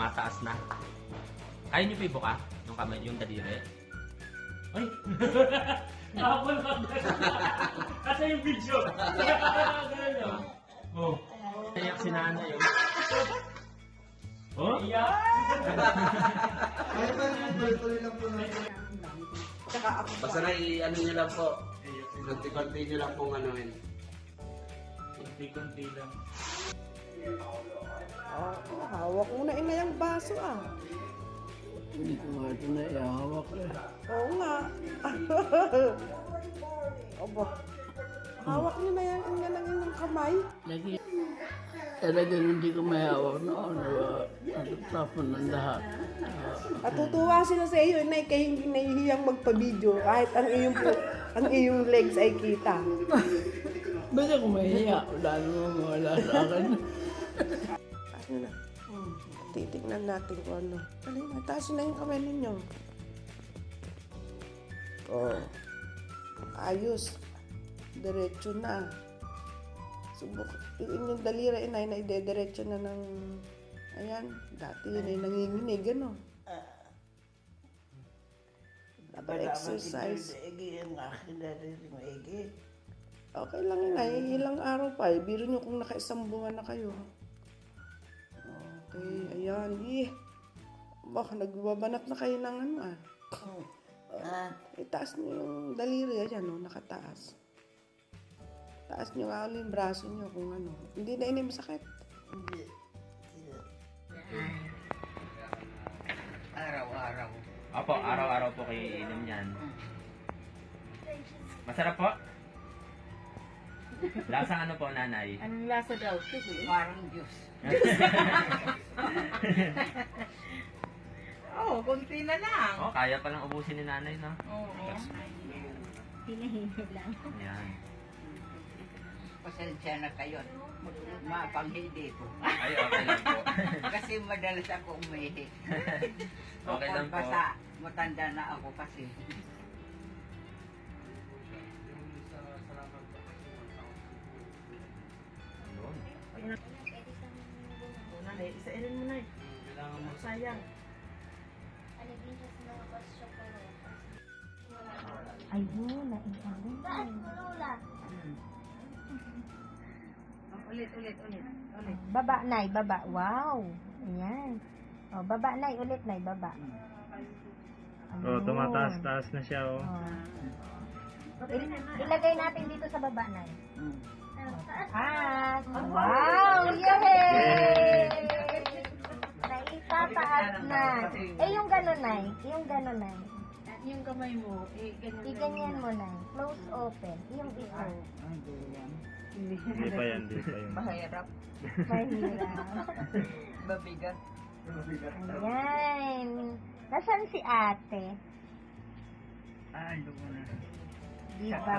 tumataas na. Kaya niyo pa ibuka? Yung kamay, yung daliri? Ay! Nakapon lang. Kasi yung video. Ganun. Oh. Kaya si nanay yun. Oh? Yeah. Kaya ba yung tuloy lang po na? Basta na i-ano nyo lang po. Konti-konti nyo lang pong anuhin. Kunti-kunti lang. Hawak mo na ina yung baso ah. Hindi ko nga ito na ihawak eh. Oo nga. Obo. Hawak niyo na yan ina ng inyong kamay. Lagi, talagang hindi ko may hawak na natapon ng lahat. At tutuwa sila sa iyo, inay, kaya hindi nahihiyang magpa-video kahit ang iyong legs ay kita. Ba't ako mahiya? Wala naman mawala sa akin. Ano na? Titignan natin kung ano. Alin na, taas na yung kamay ninyo. Oh. Ayos. Diretso na. Subok. Yung inyong daliri, inay, na ide-diretso na ng... Ayan, dati yun ay nanginginig, ano? Dapat exercise. Ang akin na rin maigi. Okay lang yun, ay ilang araw pa eh. Biro nyo kung naka-isang buwan na kayo. Okay, ayan. Baka nagbabanat na kayo ng ano ah. Itaas nyo yung daliri, ayan o, nakataas. Taas nyo nga ulit yung braso nyo kung ano. Hindi na ini masakit. Hindi. Araw-araw. Opo, araw-araw po kayo iinom yan. Masarap po? Lasang ano po, nanay? Anong lasa daw? Parang Diyos. Oo, konti na lang. Oh, kaya palang ubusin ni nanay, no? Oo. Hinahingi lang. Ayan. Pasensya na kayo. Mapanghindi ko. Ay, okay lang po. Kasi madalas ako umihi. Okay lang po. Basta matanda na ako kasi. Ayun. Una na, isa-irin mo na eh. Sayang. Ayun, naisarin. Ulit. Baba, Nay, baba. Wow. Ayan. O, baba, Nay. Ulit, Nay, baba. Oh, tumataas-taas na siya, oh. Ilagay natin dito sa baba, Nay. Taas. Wow! Yay! Naitataas na. Yung gano'n, Nay. Yung gano'n, Nay. Yung kamay mo, Iganyan mo, Nay. Close open. Yung ito. Hindi pa yan. mahirap. Mahirap. Mabigat. Ayan. Nasaan si ate? Doon na. Diba?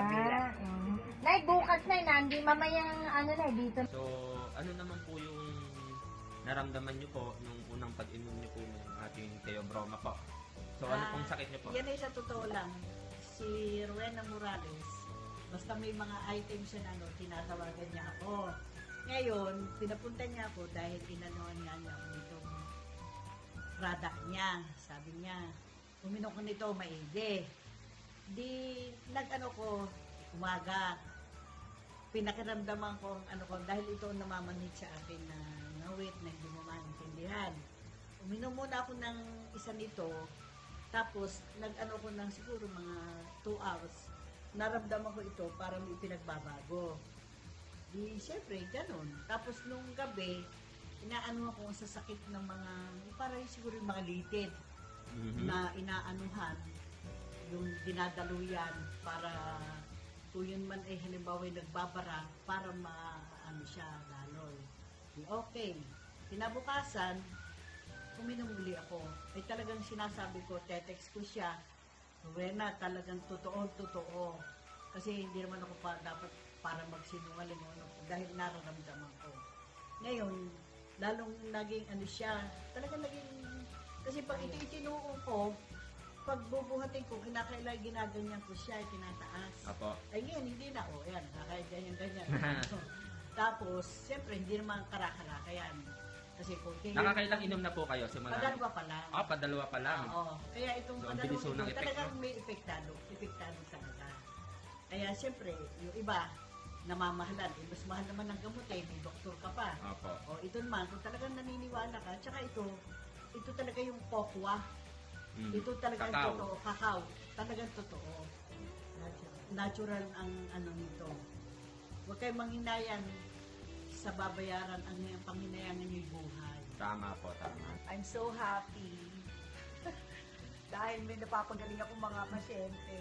Nay, bukas na nandi mamayang ano na dito. So, ano naman po yung naramdaman niyo po nung unang pag-inom niyo po ng ating Theobroma po? So, ano pong sakit niyo po? Yan ay sa totoo lang. Si Rowena Morales, basta may mga items siya na ano, tinatawagan niya ako. Ngayon, pinapunta niya ako dahil inanoan nga niya ako nitong product niya. Sabi niya, uminom ko nito, maigi. Di, nag-ano ko, umaga, pinakiramdaman ko ang ano ko, dahil ito ang namamanhid sa akin na ngawit na hindi mo maintindihan. Uminom muna ako ng isa nito, tapos nag-ano ko ng siguro mga 2 hours, naramdaman ko ito para may pinagbabago. Di, syempre, ganun. Tapos nung gabi, inaano ako sa sakit ng mga, parang siguro yung mga litid na inaanuhan, yung dinadaluyan para kung yun man ay halimbawa yung nagbabara para maano siya lalo. Okay. Kinabukasan, uminom muli ako. Ay talagang sinasabi ko, tetext ko siya, Rowena, talagang totoo. Kasi hindi naman ako pa dapat para magsinungaling dahil nararamdaman ko. Ngayon, lalong naging ano siya, talagang naging, kasi pag ito itinoo ko, pag bubuhatin ko, kinakailangan ginaganyan ko siya, tinataas. Apo. Ay ngayon, hindi na. O, yan, ganyan. Tapos, siyempre, hindi naman kara-kara. Kaya, Kasi kung Nakakailang inom na po kayo simula? Padalwa pa lang. Padalwa pa lang. Oo. Kaya itong So, ang padalwa bilis ho ng ito, epekto. talagang may epektado talaga. Kaya siyempre, yung iba, namamahalan. Mas mahal naman ng gamot may doktor ka pa. Opo. O ito naman, kung talagang naniniwala ka, tsaka ito talaga yung pokwa. Ito talagang Kakao. totoo, kakao. Talagang totoo. Natural ang ano nito. Huwag kayong manghinayan sa babayaran ang panghinayangan niyo buhay. Tama po, tama. I'm so happy. Dahil may napapagaling akong mga pasyente.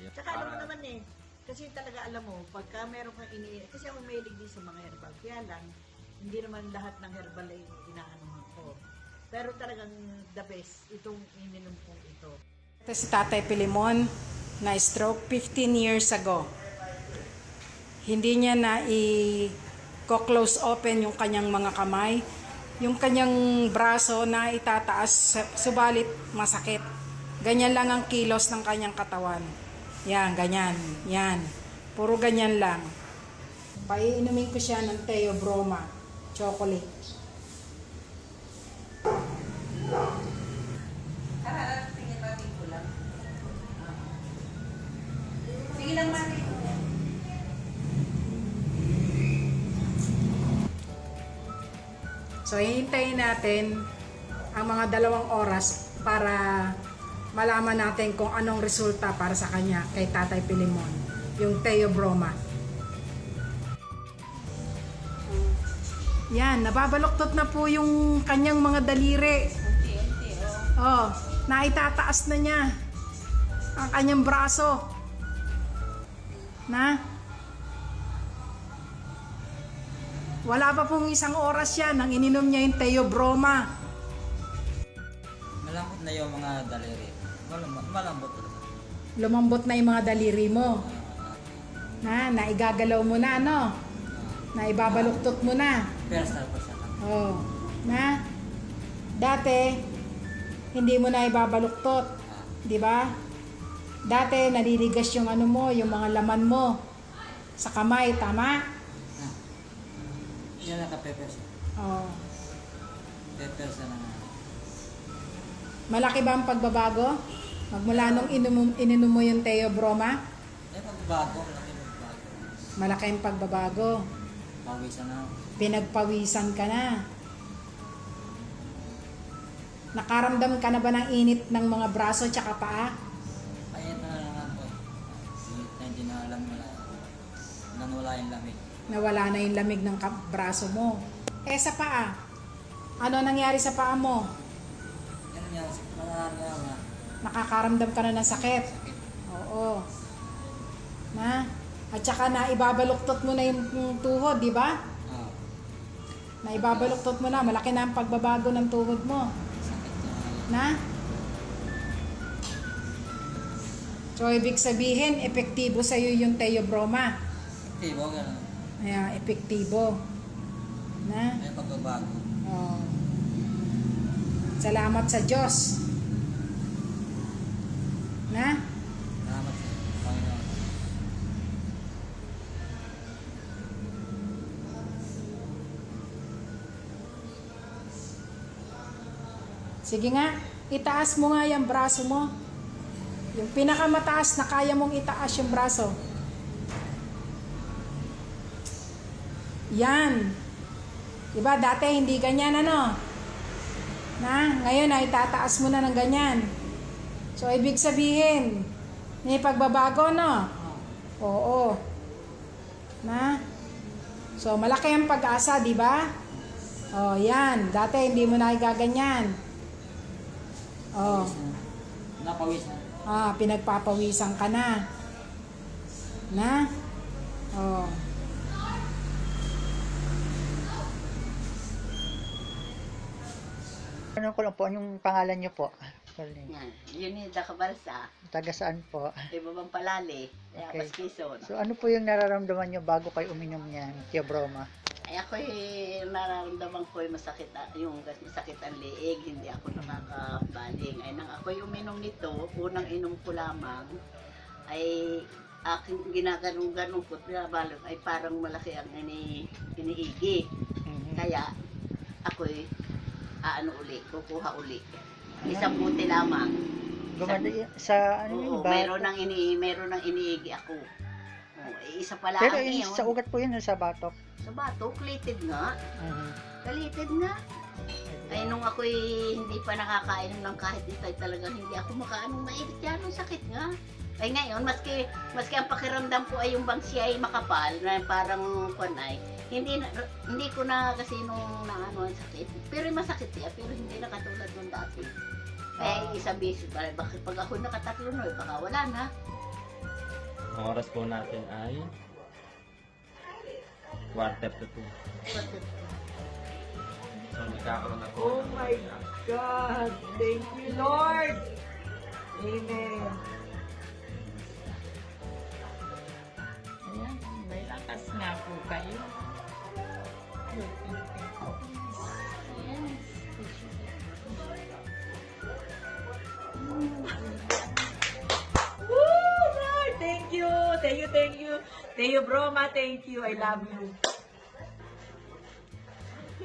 Yes, Tsaka alam mo naman kasi talaga alam mo, pagka meron kang kasi ako mahilig din sa mga herbal, kaya lang, hindi naman lahat ng herbal ay inaanuhan ko. Pero talagang the best, itong ininom kong ito. Ito si Tatay Pilimon na stroke 15 years ago. Hindi niya na i-close open yung kanyang mga kamay. Yung kanyang braso na itataas, subalit masakit. Ganyan lang ang kilos ng kanyang katawan. Yan, ganyan. Yan. Puro ganyan lang. Paiinumin ko siya ng Theobroma chocolate. Sige lang, Mami. So, hihintayin natin ang mga 2 oras para malaman natin kung anong resulta para sa kanya kay Tatay Pilimon, yung Theobroma. Yan, nababaluktot na po yung kanyang mga daliri. Oh, naitataas na niya ang kanyang braso. Na? Wala pa pong 1 oras yan nang ininom niya yung Theobroma. Malambot na yung mga daliri. Malambot talaga. Lumambot na yung mga daliri mo. Naigagalaw mo na, no? Naibabaluktot mo na. Personal pa siya. Oh. Na? Dati, hindi mo na ibabaluktot. Di ba? Dati, naliligas yung ano mo, yung mga laman mo. Sa kamay, tama? Yan naka-pepper siya. Oh. Pepper siya na. Malaki ba ang pagbabago? Magmula nung ininom mo yung Theobroma? Pagbabago, malaki pagbabago. Malaki ang pagbabago. Pawisan na. Pinagpawisan ka na. Nakaramdam ka na ba ng init ng mga braso at paa? Ayun na lang ako eh. Hindi na alam mo na. Nanula yung lamig. Nawala na yung lamig ng braso mo. Sa paa? Ano nangyari sa paa mo? Yan yan. Manangyari nga. Nakakaramdam ka na ng sakit? Oo. Na? At saka na ibabaluktot mo na yung tuhod, di ba? Na ibabaluktot mo na, malaki na ang pagbabago ng tuhod mo. Sakit niya. Na? So, ibig sabihin, epektibo sa'yo yung Theobroma. Tibo, gano'n. Ayan, epektibo. Na? May pagbabago. Oh. Salamat sa Diyos. Na? Salamat sa Panginoon. Sige nga, itaas mo nga yung braso mo. Yung pinakamataas na kaya mong itaas yung braso. Yan. Diba, dati hindi ganyan ano? Na, ngayon ay itataas mo na ng ganyan. So, ibig sabihin, may pagbabago, no? Oo. Na? So, malaki ang pag-asa, di ba? Oh, yan. Dati hindi mo na igaganyan. Oh. Napawisan. Pinagpapawisan ka na. Na? Oh. Ano ko lang po, anong pangalan niyo po? Yunida Cabalsa, Taga saan po? Ibabang Palali, Okay. Quezon. So ano po yung nararamdaman niyo bago kayo uminom niyan, Theobroma? Ay ako'y nararamdaman ko yung masakit ang liig, hindi ako nakakabaling. Ay nang ako'y uminom nito, unang inom ko lamang, ay aking ginaganong-ganong ko, ay parang malaki ang iniigi. Kaya, ako'y kukuha uli. Isang buti lamang. Gumanda sa ano Oo, yun ba? meron nang iniigi ako. Oo, isa pala Pero ang iyon. sa ugat po yun sa batok. Sa bato, kalitid nga. Mhm. Kalitid nga. Ay, nung ako'y hindi pa nakakainom ng kahit itay, talagang hindi ako makaanong mainit yan. Ang sakit nga. Ay ngayon, maski ang pakiramdam ko ay yung bang siya ay makapal, na parang kunay, hindi ko na kasi nung naano ang sakit. Pero masakit siya, pero hindi na katulad nung dati. Kaya isabi, bakit pag ako nakatatlo no, baka wala na. Ang oras po natin ay 1:45. So, nagkakaroon na po. Oh my God! Thank you, Lord! Amen. Ayan, may lakas nga po kayo. Woo! Lord, thank you! Thank you, thank you. Teo Broma, thank you. I love you.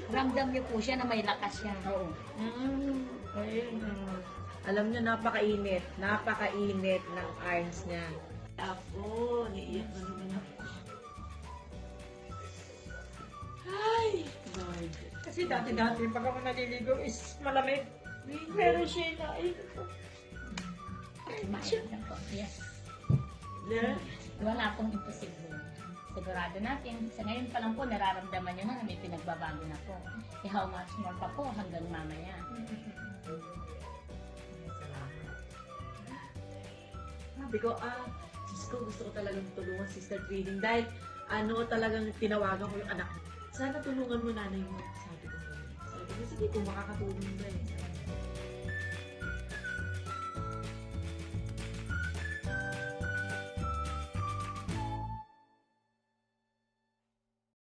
Ramdam niyo po siya na may lakas siya. Oo. Ayun. Alam niyo, napakainit. Napakainit ng arms niya. Ako, niiyak na naman ako. Ay, Lord. Kasi dati-dati, pag ako naliligo is malamig. Pero siya na, ay, Masyadong po. Yes. yeah. Wala pong imposible. Sigurado natin, sa ngayon pa lang po, nararamdaman nyo na may pinagbabago na po. E how much more pa po hanggang mamaya. Sabi ko, Diyos ko, gusto ko talagang tulungan Sister Trading dahil talagang tinawagan ko yung anak ko. Sana tulungan mo nanay mo. Sabi ko, sige, kung makakatulong ba eh.